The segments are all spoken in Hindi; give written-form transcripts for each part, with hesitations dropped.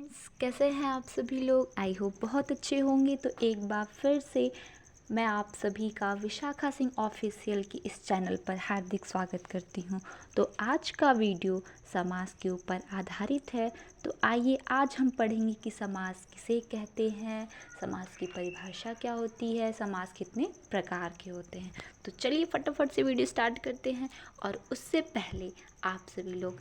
फ्रेंड्स, कैसे हैं आप सभी लोग। आई होप बहुत अच्छे होंगे। तो एक बार फिर से मैं आप सभी का विशाखा सिंह ऑफिशियल की इस चैनल पर हार्दिक स्वागत करती हूं। तो आज का वीडियो समास के ऊपर आधारित है। तो आइए आज हम पढ़ेंगे कि समास किसे कहते हैं, समास की परिभाषा क्या होती है, समास कितने प्रकार के होते हैं। तो चलिए फटाफट से वीडियो स्टार्ट करते हैं। और उससे पहले आप सभी लोग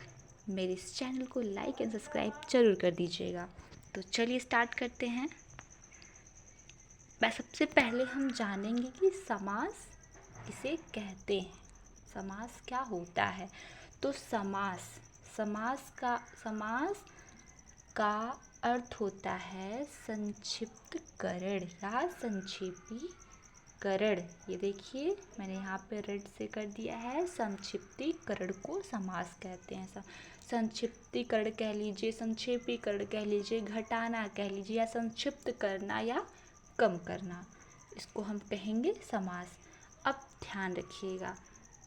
मेरे इस चैनल को लाइक एंड सब्सक्राइब जरूर कर दीजिएगा। तो चलिए स्टार्ट करते हैं। सबसे पहले हम जानेंगे कि समास किसे कहते हैं, समास क्या होता है। तो समास का अर्थ होता है संक्षिप्तकरण या संक्षेपीकरण। ये देखिए मैंने यहाँ पे रेड से कर दिया है, संक्षिप्तीकरण को समास कहते हैं। संक्षिप्तीकरण कह लीजिए, संक्षेपीकरण कह लीजिए, घटाना कह लीजिए, या संक्षिप्त करना या कम करना, इसको हम कहेंगे समास। अब ध्यान रखिएगा।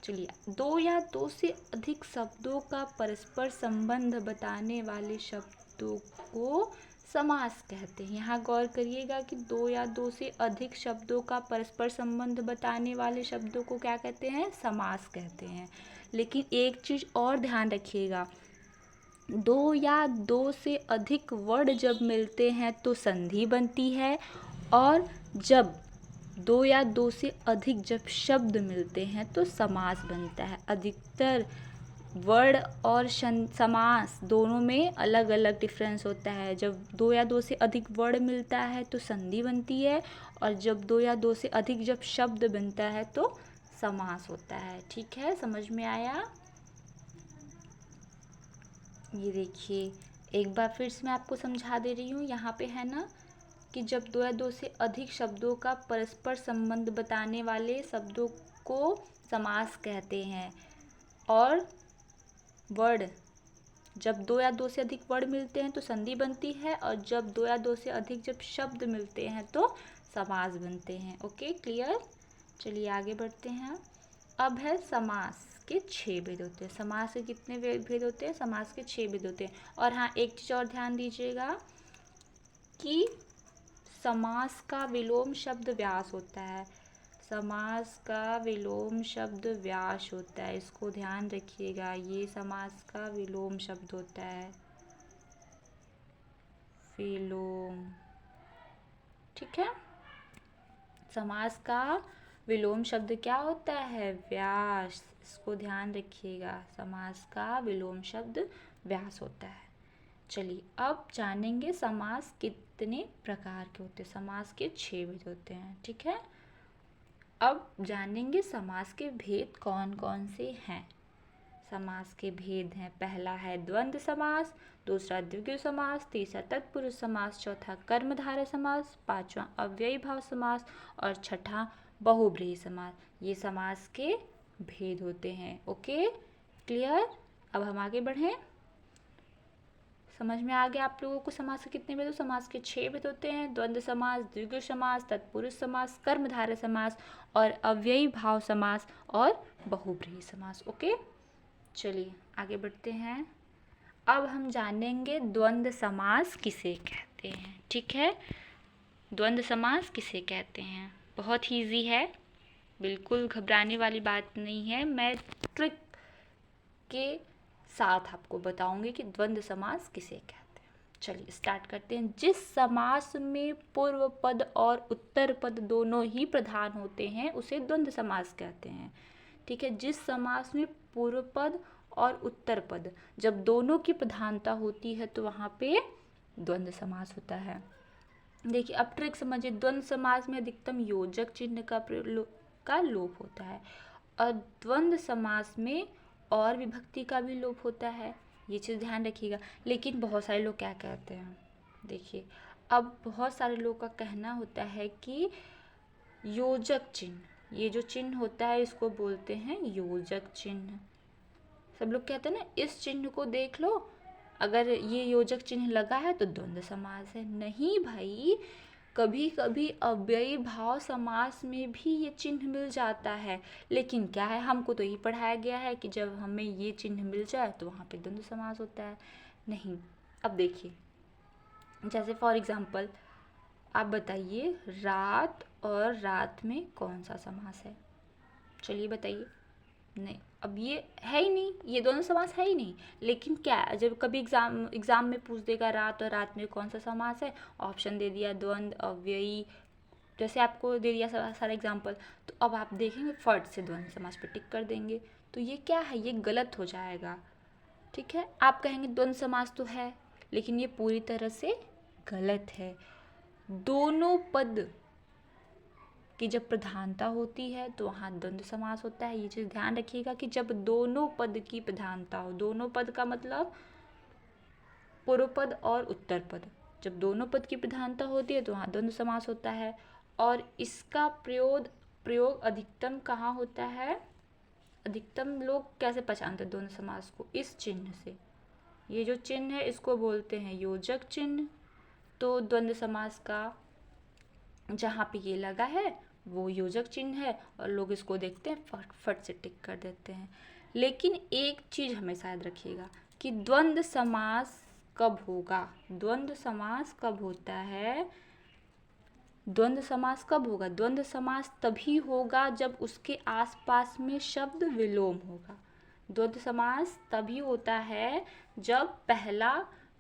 चलिए, दो या दो से अधिक शब्दों का परस्पर संबंध बताने वाले शब्दों को समास कहते हैं। यहाँ गौर करिएगा कि दो या दो से अधिक शब्दों का परस्पर संबंध बताने वाले शब्दों को क्या कहते हैं, समास कहते हैं। लेकिन एक चीज़ और ध्यान रखिएगा, दो या दो से अधिक वर्ड जब मिलते हैं तो संधि बनती है, और जब दो या दो से अधिक जब शब्द मिलते हैं तो समास बनता है। अधिकतर वर्ड और समास दोनों में अलग अलग डिफरेंस होता है। जब दो या दो से अधिक वर्ड मिलता है तो संधि बनती है, और जब दो या दो से अधिक जब शब्द बनता है तो समास होता है। ठीक है, समझ में आया। ये देखिए एक बार फिर से मैं आपको समझा दे रही हूँ। यहाँ पे है ना कि जब दो या दो से अधिक शब्दों का परस्पर संबंध बताने वाले शब्दों को समास कहते हैं। और वर्ड, जब दो या दो से अधिक वर्ड मिलते हैं तो संधि बनती है, और जब दो या दो से अधिक जब शब्द मिलते हैं तो समास बनते हैं। Okay, clear. चलिए आगे बढ़ते हैं। अब है समास के 6 भेद होते हैं। समास के कितने भेद होते हैं, समास के 6 भेद होते हैं। और हाँ, एक चीज़ और ध्यान दीजिएगा कि समास का विलोम शब्द व्यास होता है। समास का विलोम शब्द व्यास होता है, इसको ध्यान रखिएगा। ये समास का विलोम शब्द होता है, विलोम। ठीक है, समास का विलोम शब्द क्या होता है, व्यास। इसको ध्यान रखिएगा, समास का विलोम शब्द व्यास होता है। चलिए अब जानेंगे समास कितने प्रकार के होते हैं। समास के 6 भेद होते हैं। ठीक है, अब जानेंगे समास के भेद कौन कौन से हैं। समास के भेद हैं, पहला है द्वंद्व समास, दूसरा द्विगु समास, तीसरा तत्पुरुष समास, चौथा कर्मधारय समास, पांचवा अव्ययी भाव समास, और छठा बहुब्रीहि समास। ये समास के भेद होते हैं। Okay, clear. अब हम आगे बढ़ें। समझ में आ गया आप लोगों को समास के कितने भेद। समास के 6 भेद होते हैं, द्वंद्व समास, द्विगु समास, तत्पुरुष समास, कर्मधारय समास, और अव्ययी भाव समास, और बहुब्रीहि समास। ओके, चलिए आगे बढ़ते हैं। अब हम जानेंगे द्वंद्व समास किसे कहते हैं। ठीक है, द्वंद्व समास किसे कहते हैं, बहुत ही ईजी है, बिल्कुल घबराने वाली बात नहीं है। मैं ट्रिक के साथ आपको बताऊंगी कि द्वंद्व समास किसे कहते हैं। चलिए स्टार्ट करते हैं। जिस समास में पूर्व पद और उत्तर पद दोनों ही प्रधान होते हैं उसे द्वंद्व समास कहते हैं। ठीक है, जिस समास में पूर्व पद और उत्तर पद जब दोनों की प्रधानता होती है तो वहाँ पे द्वंद्व समास होता है। देखिए अब ट्रिक समझिए, द्वंद्व समास में अधिकतम योजक चिन्ह का लोप होता है, और द्वंद्व समास में और विभक्ति का भी लोप होता है। ये चीज़ ध्यान रखिएगा। लेकिन बहुत सारे लोग क्या कहते हैं, देखिए अब बहुत सारे लोग का कहना होता है कि योजक चिन्ह, ये जो चिन्ह होता है इसको बोलते हैं योजक चिन्ह। सब लोग कहते हैं ना, इस चिन्ह को देख लो, अगर ये योजक चिन्ह लगा है तो द्वंद्व समास है। नहीं भाई, कभी कभी अव्ययी भाव समास में भी ये चिन्ह मिल जाता है। लेकिन क्या है, हमको तो यही पढ़ाया गया है कि जब हमें ये चिन्ह मिल जाए तो वहाँ पे द्वंद्व समास होता है। नहीं, अब देखिए जैसे फॉर एग्जांपल आप बताइए रात और रात में कौन सा समास है? चलिए बताइए। नहीं, अब ये है ही नहीं, ये दोनों समास है ही नहीं। लेकिन क्या है, जब कभी एग्जाम में पूछ देगा रात और रात में कौन सा समास है, ऑप्शन दे दिया द्वंद्व, अव्ययी, जैसे आपको दे दिया सारा एग्जाम्पल, तो अब आप देखेंगे फट से द्वंद्व समास पे टिक कर देंगे। तो ये क्या है, ये गलत हो जाएगा। ठीक है, आप कहेंगे द्वंद्व समास तो है, लेकिन ये पूरी तरह से गलत है। दोनों पद की जब प्रधानता होती है तो वहाँ द्वंद्व समास होता है। ये चीज़ ध्यान रखिएगा कि जब दोनों पद की प्रधानता हो, दोनों पद का मतलब पूर्व पद और उत्तर पद, जब दोनों पद की प्रधानता होती है तो वहाँ द्वंद्व समास होता है। और इसका प्रयोग अधिकतम कहाँ होता है? अधिकतम लोग कैसे पहचानते हैं द्वंद्व समास को? इस चिन्ह से। ये जो चिन्ह है इसको बोलते हैं योजक चिन्ह। तो द्वंद्व समास का जहाँ पे ये लगा है वो योजक चिन्ह है और लोग इसको देखते हैं फट फट से टिक कर देते हैं। लेकिन एक चीज़ हमेशा याद रखिएगा कि द्वंद्व समास कब होगा? द्वंद्व समास कब होता है? द्वंद्व समास कब होगा? द्वंद्व समास तभी होगा जब उसके आसपास में शब्द विलोम होगा। द्वंद्व समास तभी होता है जब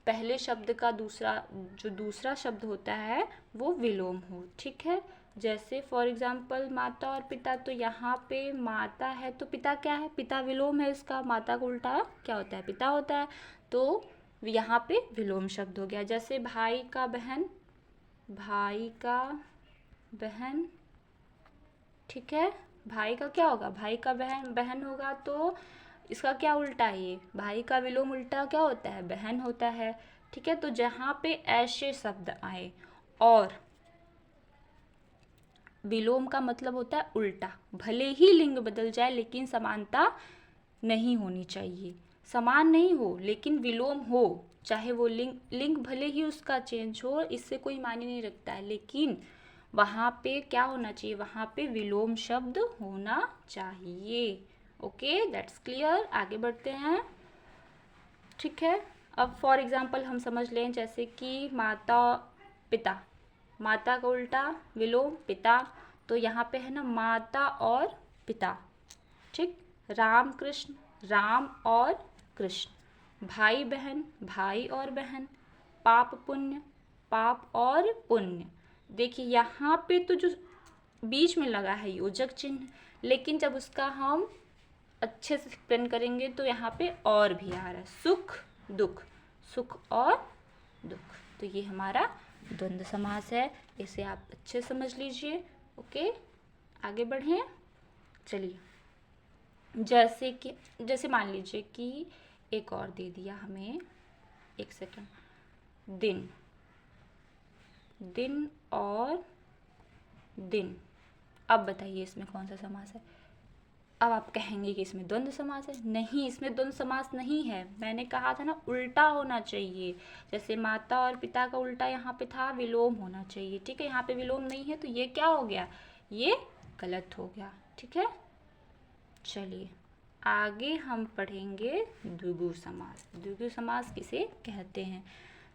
पहले शब्द का दूसरा शब्द होता है वो विलोम हो। ठीक है, जैसे फॉर एग्जाम्पल माता और पिता, तो यहाँ पे माता है तो पिता क्या है? पिता विलोम है इसका, माता का उल्टा क्या होता है? पिता होता है। तो यहाँ पे विलोम शब्द हो गया। जैसे भाई का बहन, ठीक है, भाई का क्या होगा? भाई का बहन होगा, तो इसका क्या उल्टा है? ये भाई का विलोम उल्टा क्या होता है? बहन होता है। ठीक है, तो जहाँ पे ऐसे शब्द आए और विलोम का मतलब होता है उल्टा, भले ही लिंग बदल जाए लेकिन समानता नहीं होनी चाहिए। समान नहीं हो लेकिन विलोम हो, चाहे वो लिंग भले ही उसका चेंज हो, इससे कोई मायने नहीं रखता है, लेकिन वहाँ पे क्या होना चाहिए? वहाँ पे विलोम शब्द होना चाहिए। Okay, that's clear. आगे बढ़ते हैं। ठीक है, अब फॉर एग्जाम्पल हम समझ लें, जैसे कि माता पिता, माता का उल्टा विलोम पिता, तो यहाँ पे है ना माता और पिता। ठीक, राम कृष्ण, राम और कृष्ण, भाई बहन, भाई और बहन, पाप पुण्य, पाप और पुण्य। देखिए यहाँ पे तो जो बीच में लगा है योजक चिन्ह, लेकिन जब उसका हम अच्छे से एक्सप्लेन करेंगे तो यहाँ पे और भी आ रहा है, सुख दुख, सुख और दुख। तो ये हमारा द्वंद्व समास है, इसे आप अच्छे समझ लीजिए। ओके, आगे बढ़ें। चलिए, जैसे मान लीजिए कि एक और दे दिया हमें, एक सेकंड, दिन और दिन। अब बताइए इसमें कौन सा समास है? अब आप कहेंगे कि इसमें द्वंद्व समास है। नहीं, इसमें द्वंद्व समास नहीं है। मैंने कहा था ना उल्टा होना चाहिए। जैसे माता और पिता का उल्टा यहाँ पे था विलोम होना चाहिए। ठीक है, यहाँ पे विलोम नहीं है तो ये क्या हो गया? ये गलत हो गया। ठीक है, चलिए आगे हम पढ़ेंगे द्विगु समास। द्विगु समास किसे कहते हैं?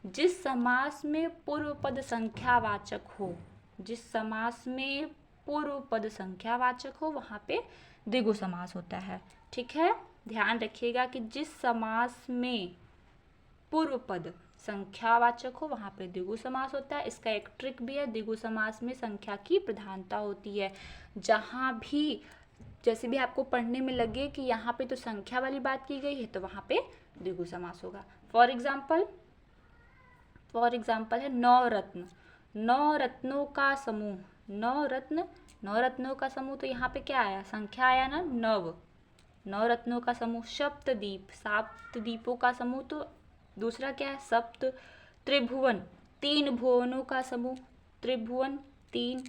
जिस समास में पूर्व पद संख्यावाचक हो, जिस समास में पूर्व पद संख्यावाचक हो वहाँ पे द्विगु समास होता है। ठीक है, ध्यान रखिएगा कि जिस समास में पूर्व पद संख्यावाचक हो वहाँ पे द्विगु समास होता है। इसका एक ट्रिक भी है, द्विगु समास में संख्या की प्रधानता होती है। जहाँ भी जैसे भी आपको पढ़ने में लगे कि यहाँ पे तो संख्या वाली बात की गई है तो वहाँ पे द्विगु समास होगा। फॉर एग्जाम्पल है नवरत्न, नौ रत्नों का समूह, नौ रत्नों का समूह, तो यहाँ पे क्या आया? संख्या आया ना, नौ रत्नों का समूह। सप्तदीप, सात दीपों का समूह, तो दूसरा क्या है? सप्त। त्रिभुवन, तीन भुवनों का समूह, त्रिभुवन तीन।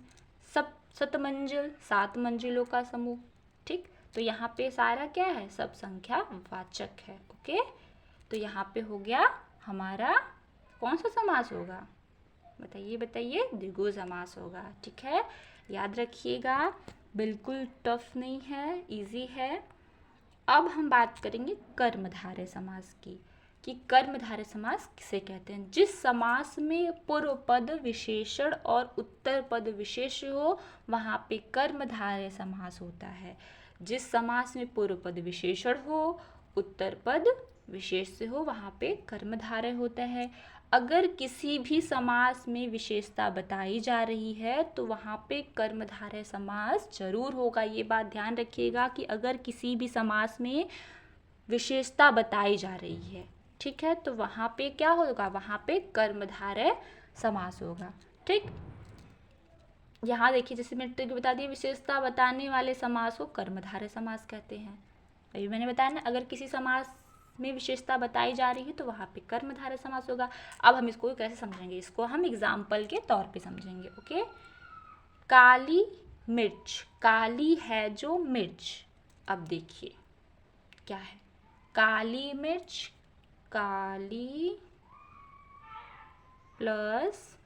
सतमंजिल, सात मंजिलों का समूह। ठीक, तो यहाँ पे सारा क्या है? सब संख्या वाचक है। ओके, तो यहाँ पे हो गया हमारा कौन सा समास होगा? बताइए, द्विगु समास होगा। ठीक है, याद रखिएगा, बिल्कुल टफ नहीं है, इजी है। अब हम बात करेंगे कर्मधारय समास की, कि कर्मधारय समास किसे कहते हैं। जिस समास में पूर्व पद विशेषण और उत्तर पद विशेष हो वहाँ पे कर्मधारय समास होता है। जिस समास में पूर्व पद विशेषण हो उत्तर पद विशेष से हो वहाँ पे कर्मधारय होता है। अगर किसी भी समास में विशेषता बताई जा रही है तो वहाँ पे कर्मधारय समास जरूर होगा। ये बात ध्यान रखिएगा कि अगर किसी भी समास में विशेषता बताई जा रही है, ठीक है, तो वहाँ पे क्या होगा, वहाँ पे कर्मधारय समास होगा। ठीक, यहाँ देखिए जैसे मैंने ट्रिक बता दी, विशेषता बताने वाले समास को कर्मधारय समास कहते हैं। अभी मैंने बताया ना, अगर किसी समास में विशेषता बताई जा रही है तो वहाँ पे कर्मधारय समास होगा। अब हम इसको कैसे समझेंगे, इसको हम एग्जाम्पल के तौर पे समझेंगे। ओके, काली मिर्च, काली है जो मिर्च, अब देखिए क्या है, काली मिर्च, काली प्लस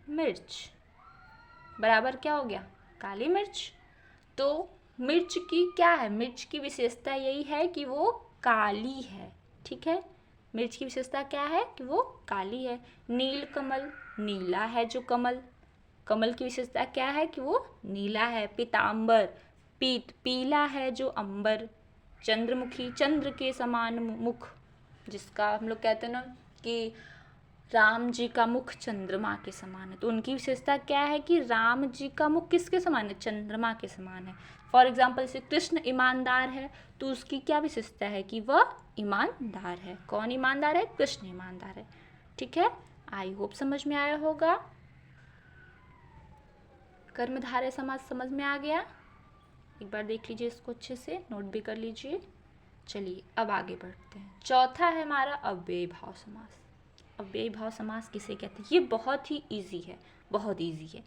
मिर्च बराबर क्या हो गया, काली मिर्च। तो मिर्च की क्या है, मिर्च की विशेषता यही है कि वो काली है। ठीक है, मिर्च की विशेषता क्या है कि वो काली है। नील कमल, नीला है जो कमल, कमल की विशेषता क्या है कि वो नीला है। पीतांबर, पीत, पीला है जो अंबर। चंद्रमुखी, चंद्र के समान मुख, जिसका हम लोग कहते हैं ना कि राम जी का मुख चंद्रमा के समान है, तो उनकी विशेषता क्या है कि राम जी का मुख किसके समान है, चंद्रमा के समान है। फॉर एग्जाम्पल से कृष्ण ईमानदार है तो उसकी क्या विशेषता है कि वह ईमानदार है। कौन ईमानदार है, कृष्ण ईमानदार है। ठीक है, आई होप समझ में आया होगा। कर्मधारय समास समझ में आ गया, एक बार देख लीजिए इसको अच्छे से, नोट भी कर लीजिए। चलिए अब आगे बढ़ते हैं। चौथा है हमारा अव्ययी भाव समास। अव्ययी भाव समास किसे कहते हैं, ये बहुत ही इजी है, बहुत इजी है।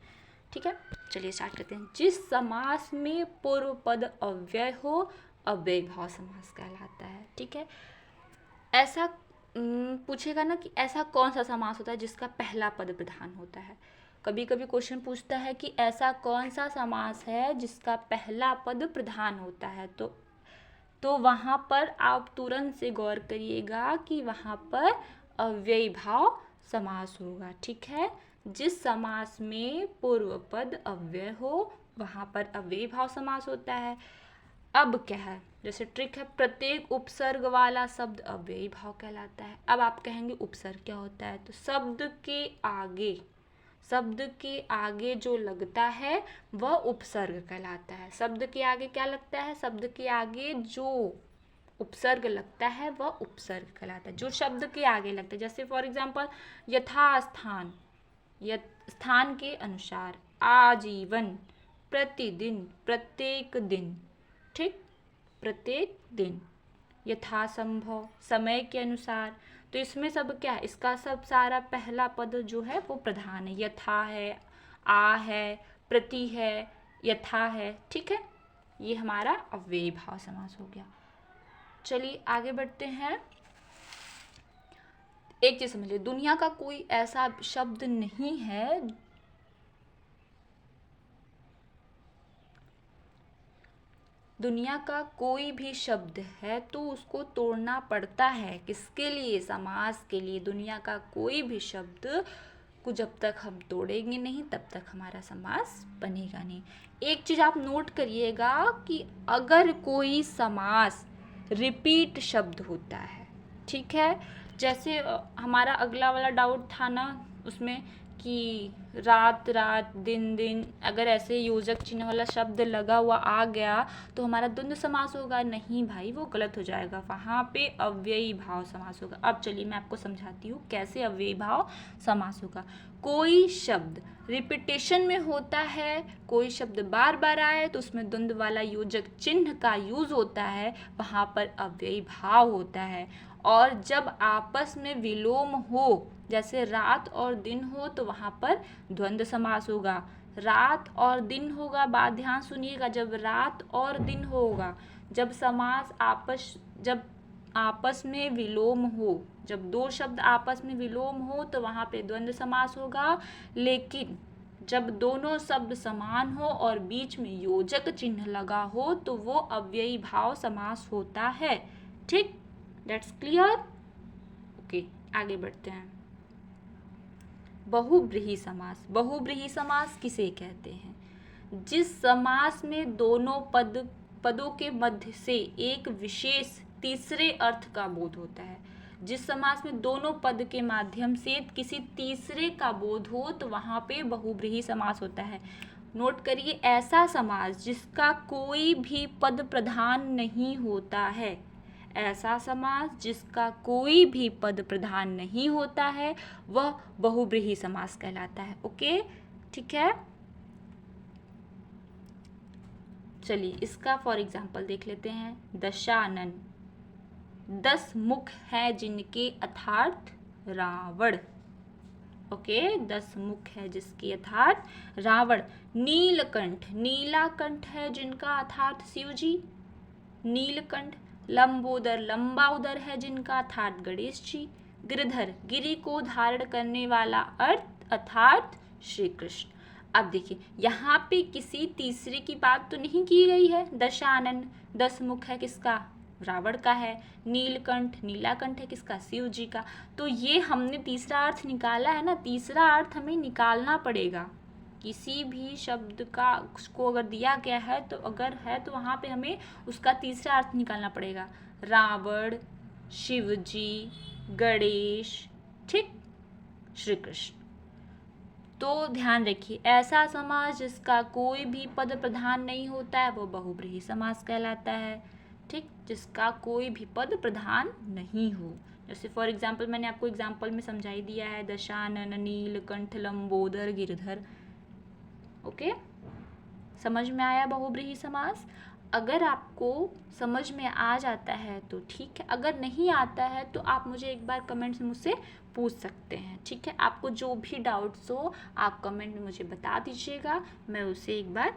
ठीक है, चलिए स्टार्ट करते हैं। जिस समास में पूर्व पद अव्यय हो अव्ययी भाव समास कहलाता है। ठीक है, ऐसा पूछेगा ना कि ऐसा कौन सा समास होता है जिसका पहला पद प्रधान होता है। कभी कभी क्वेश्चन पूछता है कि ऐसा कौन सा समास है जिसका पहला पद प्रधान होता है, तो वहाँ पर आप तुरंत से गौर करिएगा कि वहाँ पर अव्ययी भाव समास होगा। ठीक है, जिस समास में पूर्व पद अव्यय हो वहाँ पर अव्ययी भाव समास होता है। अब क्या है, जैसे ट्रिक है, प्रत्येक उपसर्ग वाला शब्द अव्ययी भाव कहलाता है। अब आप कहेंगे उपसर्ग क्या होता है, तो शब्द के आगे जो लगता है वह उपसर्ग कहलाता है। शब्द के आगे क्या लगता है, शब्द के आगे जो उपसर्ग लगता है वह उपसर्ग कहलाता है। जो शब्द के आगे लगता है, जैसे फॉर एग्जाम्पल यथास्थान, स्थान के अनुसार, आजीवन, प्रतिदिन, प्रत्येक दिन। ठीक, प्रत्येक दिन, यथासंभव, समय के अनुसार। तो इसमें सब क्या है, इसका सब सारा पहला पद जो है वो प्रधान है। यथा है, आ है, प्रति है, यथा है। ठीक है, ये हमारा अव्ययी भाव समास हो गया। चलिए आगे बढ़ते हैं। एक चीज समझिए, दुनिया का कोई ऐसा शब्द नहीं है, दुनिया का कोई भी शब्द है तो उसको तोड़ना पड़ता है। किसके लिए, समास के लिए। दुनिया का कोई भी शब्द को जब तक हम तोड़ेंगे नहीं तब तक हमारा समास बनेगा नहीं। एक चीज आप नोट करिएगा कि अगर कोई समास रिपीट शब्द होता है, ठीक है, जैसे हमारा अगला वाला डाउट था ना उसमें कि रात रात, दिन दिन, अगर ऐसे योजक चिन्ह वाला शब्द लगा हुआ आ गया तो हमारा द्वंद्व समास होगा। नहीं भाई, वो गलत हो जाएगा, वहाँ पे अव्ययी भाव समास होगा। अब चलिए मैं आपको समझाती हूँ कैसे अव्ययी भाव समास होगा। कोई शब्द रिपीटेशन में होता है, कोई शब्द बार बार आए तो उसमें द्वंद्व वाला योजक चिन्ह का यूज होता है, वहाँ पर अव्ययी भाव होता है। और जब आपस में विलोम हो, जैसे रात और दिन हो, तो वहाँ पर द्वंद्व समास होगा। रात और दिन होगा, बात ध्यान सुनिएगा, जब रात और दिन होगा, जब आपस में विलोम हो, जब दो शब्द आपस में विलोम हो तो वहाँ पे द्वंद्व समास होगा। लेकिन जब दोनों शब्द समान हो और बीच में योजक चिन्ह लगा हो तो वो अव्ययी भाव समास होता है। ठीक, दैट्स क्लियर। आगे बढ़ते हैं। बहुब्रीहि समास। बहुब्रीहि समास किसे कहते हैं? जिस समास में दोनों पदों के मध्य से एक विशेष तीसरे अर्थ का बोध होता है। जिस समास में दोनों पद के माध्यम से किसी तीसरे का बोध हो तो वहां पे बहुब्रीहि समास होता है। नोट करिए, ऐसा समास जिसका कोई भी पद प्रधान नहीं होता है। ऐसा समास जिसका कोई भी पद प्रधान नहीं होता है वह बहुब्रीहि समास कहलाता है। ओके, ठीक है। चलिए इसका फॉर एग्जाम्पल देख लेते हैं। दशानन, 10 मुख है जिनके अर्थात रावण। ओके, 10 मुख है जिसके अर्थात रावण। नीलकंठ, नीला कंठ है जिनका अर्थात शिव जी, नीलकंठ। लंबोदर, लंबा उदर है जिनका अर्थात गणेश जी। गिरधर, गिरि को धारण करने वाला अर्थ अर्थात श्री कृष्ण। अब देखिए यहाँ पे किसी तीसरे की बात तो नहीं की गई है। दशानन, 10 मुख है किसका? रावण का है। नीलकंठ, नीलाकंठ है किसका? शिव जी का। तो ये हमने तीसरा अर्थ निकाला है ना, तीसरा अर्थ हमें निकालना पड़ेगा। किसी भी शब्द का उसको अगर दिया गया है तो अगर है तो वहाँ पे हमें उसका तीसरा अर्थ निकालना पड़ेगा। रावण, शिव जी, गणेश, ठीक, श्री कृष्ण। तो ध्यान रखिए, ऐसा समास जिसका कोई भी पद प्रधान नहीं होता है वो बहुब्रीहि समास कहलाता है। ठीक, जिसका कोई भी पद प्रधान नहीं हो। जैसे फॉर एग्जाम्पल मैंने आपको एग्जाम्पल में समझाई दिया है, दशानन, नीलकंठ, लंबोदर, गिरधर। ओके, समझ में आया बहुब्रीहि समास? अगर आपको समझ में आ जाता है तो ठीक है, अगर नहीं आता है तो आप मुझे एक बार कमेंट्स में मुझसे पूछ सकते हैं। ठीक है, आपको जो भी डाउट्स हो आप कमेंट में मुझे बता दीजिएगा, मैं उसे एक बार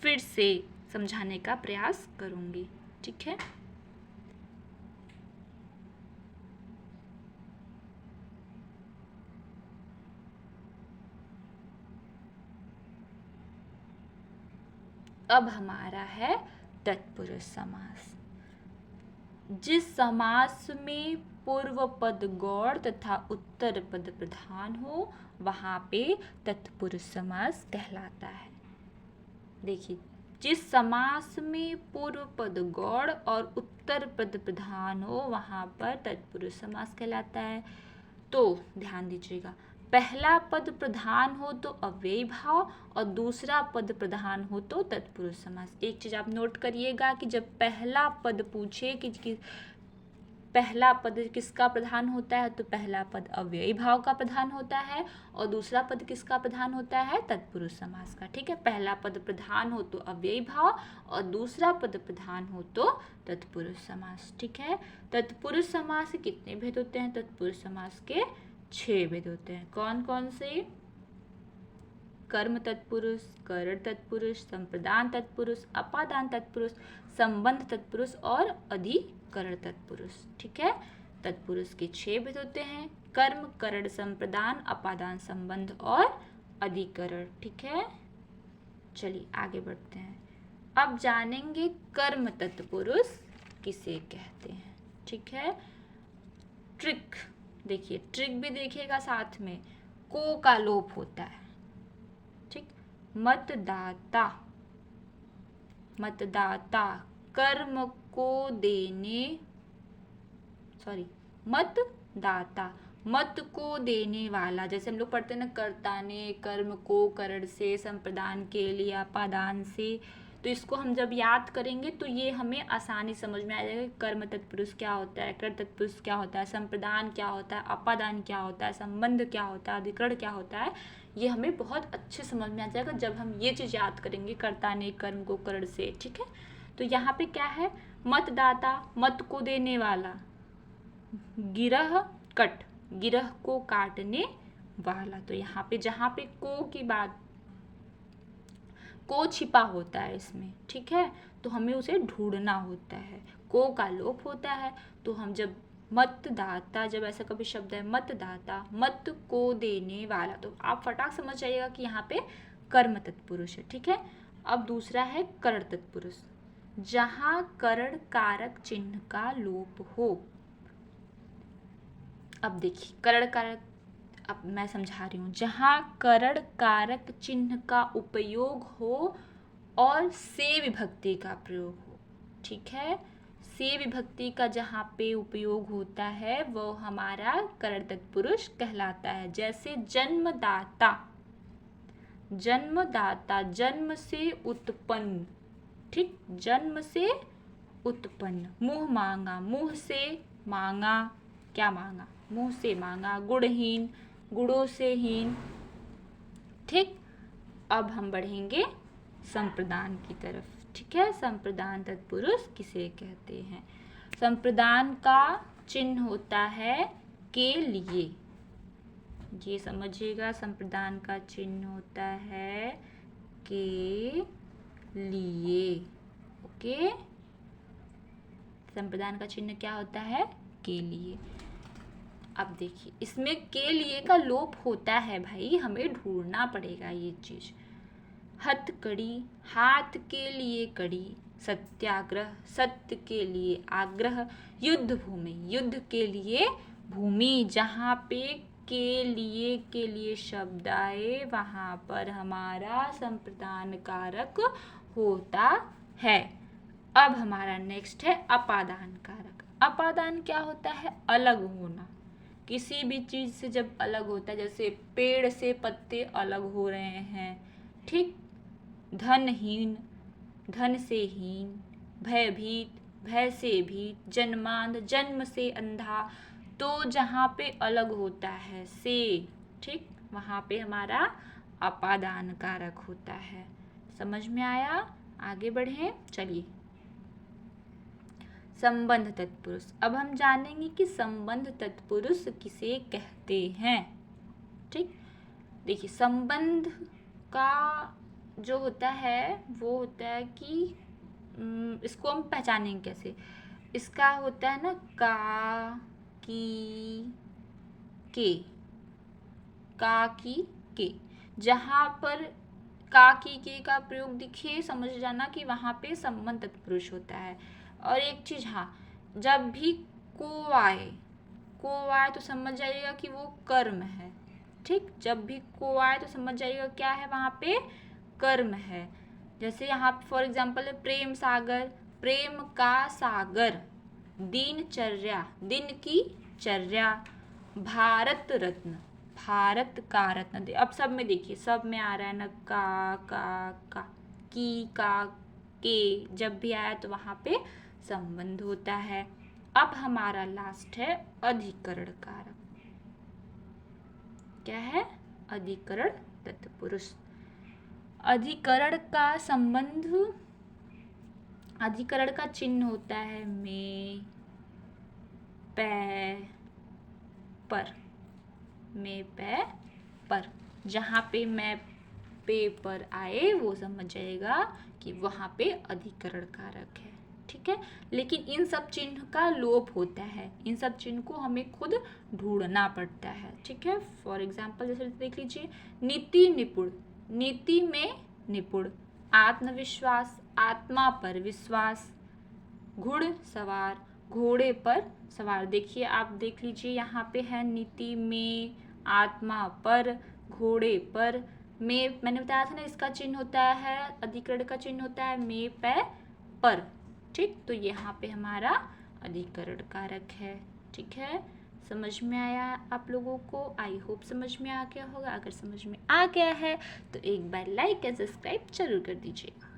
फिर से समझाने का प्रयास करूँगी। ठीक है, अब हमारा है तत्पुरुष समास। जिस समास में पूर्व पद गौड़ तथा उत्तर पद प्रधान हो वहाँ पे तत्पुरुष समास कहलाता है। देखिए, जिस समास में पूर्व पद गौड़ और उत्तर पद प्रधान हो वहाँ पर तत्पुरुष समास कहलाता है। तो ध्यान दीजिएगा, पहला पद प्रधान हो तो अव्ययी भाव और दूसरा पद प्रधान हो तो तत्पुरुष समास। एक चीज आप नोट करिएगा कि जब पहला पद पूछे कि पहला पद किसका प्रधान होता है तो पहला पद अव्ययी भाव का प्रधान होता है और दूसरा पद किसका प्रधान होता है? तत्पुरुष समास का। ठीक है, पहला पद प्रधान हो तो अव्ययी भाव और दूसरा पद प्रधान हो तो तत्पुरुष समास। ठीक है, तत्पुरुष समास के कितने भेद होते हैं? तत्पुरुष समास के 6 भेद होते हैं। कौन कौन से? कर्म तत्पुरुष, करण तत्पुरुष, संप्रदान तत्पुरुष, अपादान तत्पुरुष, संबंध तत्पुरुष और अधिकरण तत्पुरुष। ठीक है, तत्पुरुष के 6 भेद होते हैं, कर्म, करण, संप्रदान, अपादान, संबंध और अधिकरण। ठीक है, चलिए आगे बढ़ते हैं। अब जानेंगे कर्म तत्पुरुष किसे कहते हैं। ठीक है, ट्रिक देखिए, ट्रिक भी देखिएगा साथ में। को का लोप होता है। ठीक, मतदाता, मतदाता कर्म को देने, मतदाता मत को देने वाला। जैसे हम लोग पढ़ते हैं ना, कर्ता ने कर्म को करण से, संप्रदान के लिए, अपादान से। तो इसको हम जब याद करेंगे तो ये हमें आसानी समझ में आ जाएगा। कर्म तत्पुरुष क्या होता है, करण तत्पुरुष क्या होता है, संप्रदान क्या होता है, अपादान क्या होता है, संबंध क्या होता है, अधिकरण क्या होता है, ये हमें बहुत अच्छे समझ में आ जाएगा जब हम ये चीज़ याद करेंगे, कर्ता ने कर्म को करण से। ठीक है, तो यहाँ पे क्या है? मतदाता, मत को देने वाला, गिरह कट, गिरह को काटने वाला। तो यहाँ पे जहाँ पे को की बात, को छिपा होता है इसमें। ठीक है, तो हमें उसे ढूंढना होता है। को का लोप होता है तो हम जब मतदाता, जब ऐसा कभी शब्द है मतदाता, मत को देने वाला, तो आप फटाक समझ जाइएगा कि यहाँ पे कर्म तत्पुरुष है। ठीक है, अब दूसरा है करण तत्पुरुष, जहाँ करण कारक चिन्ह का लोप हो। अब देखिए करण कारक, अब मैं समझा रही हूँ। जहाँ करण कारक चिन्ह का उपयोग हो और से विभक्ति का प्रयोग हो, ठीक है, से विभक्ति का जहाँ पे उपयोग होता है वो हमारा करण तत्पुरुष कहलाता है। जैसे जन्मदाता, जन्मदाता, जन्म से उत्पन्न, ठीक, जन्म से उत्पन्न। मुँह मांगा, मुँह से मांगा, क्या मांगा, मुँह से मांगा। गुणहीन, गुणों से हीन, ठीक। अब हम बढ़ेंगे संप्रदान की तरफ, ठीक है। संप्रदान तत्पुरुष किसे कहते हैं? संप्रदान का चिन्ह होता है के लिए, ये समझिएगा, संप्रदान का चिन्ह होता है के लिए, ओके। संप्रदान का चिन्ह क्या होता है? के लिए। अब देखिए इसमें के लिए का लोप होता है भाई, हमें ढूंढना पड़ेगा ये चीज। हथकड़ी, हाथ के लिए कड़ी। सत्याग्रह, सत्य के लिए आग्रह। युद्ध भूमि, युद्ध के लिए भूमि। जहाँ पे के लिए शब्द आए वहाँ पर हमारा संप्रदान कारक होता है। अब हमारा नेक्स्ट है अपादान कारक। अपादान क्या होता है? अलग होना। किसी भी चीज से जब अलग होता है, जैसे पेड़ से पत्ते अलग हो रहे हैं, ठीक। धनहीन, धन से हीन। भयभीत, भय से भीत। जन्मांध, जन्म से अंधा। तो जहाँ पे अलग होता है से, ठीक, वहाँ पे हमारा अपादान कारक होता है। समझ में आया? आगे बढ़े, चलिए। संबंध तत्पुरुष। अब हम जानेंगे कि संबंध तत्पुरुष किसे कहते हैं, ठीक। देखिए संबंध का जो होता है वो होता है कि इसको हम पहचानेंगे कैसे? इसका होता है ना का, की, के, का, की, के। जहाँ पर का, की, के का प्रयोग दिखे, समझ जाना कि वहाँ पे संबंध तत्पुरुष होता है। और एक चीज, हाँ, जब भी को आए तो समझ जाइएगा कि वो कर्म है, ठीक। जब भी को आए तो समझ जाइएगा क्या है, वहाँ पे कर्म है। जैसे यहाँ फॉर एग्जाम्पल है प्रेम सागर, प्रेम का सागर। दिनचर्या, दिन की चर्या। भारत रत्न, भारत का रत्न। अब सब में देखिए, सब में आ रहा है ना का, की, का, के। जब भी आया तो वहाँ पे संबंध होता है। अब हमारा लास्ट है अधिकरण कारक। क्या है? अधिकरण तत्पुरुष। अधिकरण का संबंध, अधिकरण का चिन्ह होता है में, पै, पर। में, पै, पर। जहाँ पे मैं, पे, पर आए वो समझ जाएगा कि वहाँ पे अधिकरण कारक है, ठीक है। लेकिन इन सब चिन्ह का लोप होता है, इन सब चिन्ह को हमें खुद ढूंढना पड़ता है, ठीक है। फॉर एग्जाम्पल जैसे देख लीजिए, नीति निपुण, नीति में निपुण। आत्मविश्वास, आत्मा पर विश्वास। घुड़सवार, घोड़े पर सवार। देखिए आप देख लीजिए, यहाँ पे है नीति में, आत्मा पर, घोड़े पर। में मैंने बताया था ना, इसका चिन्ह होता है, अधिकरण का चिन्ह होता है में, पै, पर, ठीक। तो यहाँ पे हमारा अधिकरण कारक है, ठीक है। समझ में आया आप लोगों को? आई होप समझ में आ गया होगा। अगर समझ में आ गया है तो एक बार लाइक एंड सब्सक्राइब जरूर कर दीजिएगा।